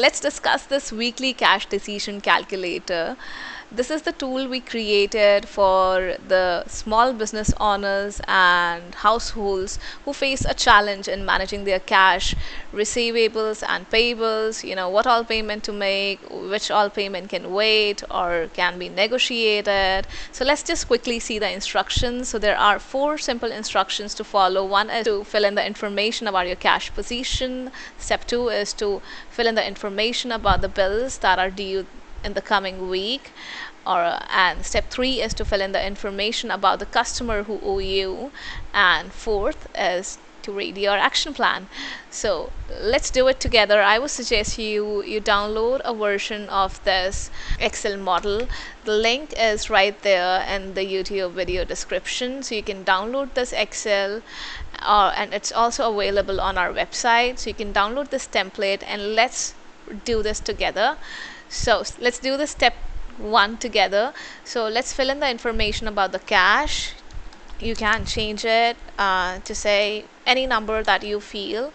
Let's discuss this weekly cash decision calculator. This is the tool we created for the small business owners and households who face a challenge in managing their cash, receivables and payables, what all payment to make, which all payment can wait or can be negotiated. So let's just quickly see the instructions. So there are four simple instructions to follow. One is to fill in the information about your cash position. Step two is to fill in the information about the bills that are due in the coming week, and step three is to fill in the information about the customer who owe you, and fourth is to read your action plan. So let's do it together. I would suggest you download a version of this Excel model. The link is right there in the YouTube video description, so you can download this Excel, and it's also available on our website. So you can download this template, and let's do this together. So let's do the step one together. So let's fill in the information about the cash. You can change it to say any number that you feel.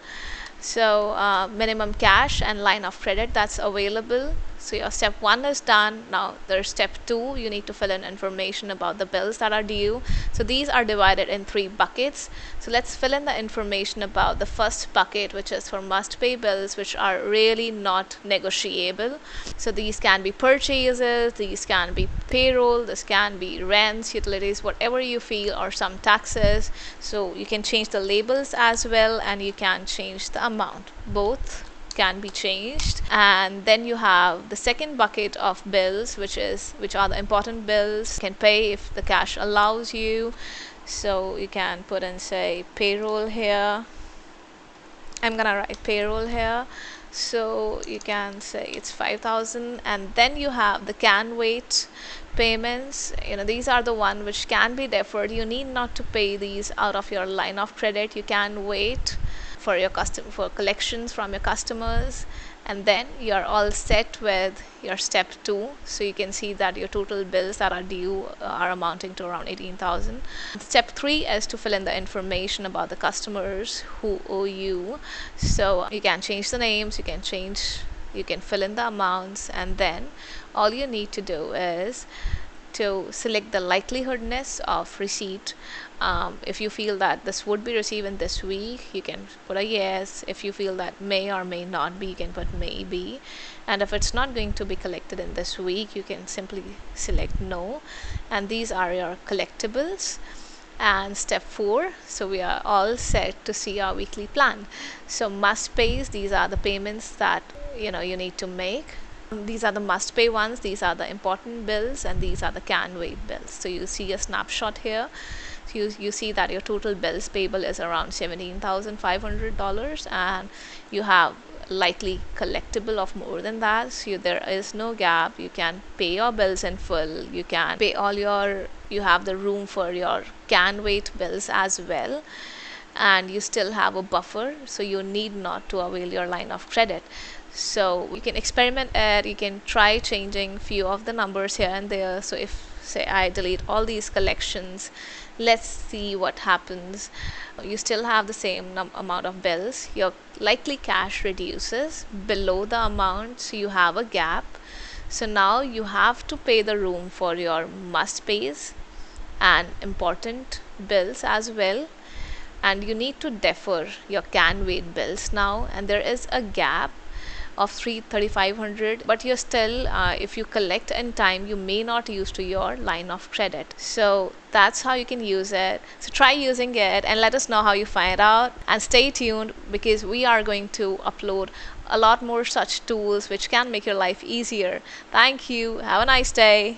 So minimum cash and line of credit that's available. So your step one is done. Now there's step two. You need to fill in information about the bills that are due. So these are divided in three buckets. So let's fill in the information about the first bucket, which is for must pay bills, which are really not negotiable. So these can be purchases, these can be payroll, this can be rents, utilities, whatever you feel, or some taxes. So you can change the labels as well, and you can change the amount. Both can be changed. And then you have the second bucket of bills, which are the important bills. You can pay if the cash allows you. So you can put in, say, payroll here. I'm gonna write payroll here. So you can say it's 5,000. And then you have the can wait payments. These are the one which can be deferred. You need not to pay these out of your line of credit. You can wait for your for collections from your customers, and then you're all set with your step two. So you can see that your total bills that are due are amounting to around 18,000. Step three is to fill in the information about the customers who owe you. So you can change the names, you can fill in the amounts, and then all you need to do is to select the likelihoodness of receipt. If you feel that this would be received in this week, you can put a yes. If you feel that may or may not be, you can put maybe. And if it's not going to be collected in this week, you can simply select no. And these are your collectibles. And step four, so we are all set to see our weekly plan. So must pays, these are the payments that you need to make. These are the must pay ones, these are the important bills, and these are the can wait bills. So you see a snapshot here. So you see that your total bills payable is around $17,500, and you have likely collectible of more than that. So there is no gap. You can pay your bills in full. You can pay you have the room for your can wait bills as well, and you still have a buffer, so you need not to avail your line of credit. So you can experiment it. You can try changing few of the numbers here and there. So if, say, I delete all these collections, let's see what happens. You still have the same amount of bills. Your likely cash reduces below the amount, so you have a gap. So now you have to pay the room for your must pays and important bills as well, and you need to defer your can wait bills now, and there is a gap of 3,500, but you're still, if you collect in time, you may not use to your line of credit. So that's how you can use it. So try using it and let us know how you find out, and stay tuned, because we are going to upload a lot more such tools which can make your life easier. Thank you. Have a nice day.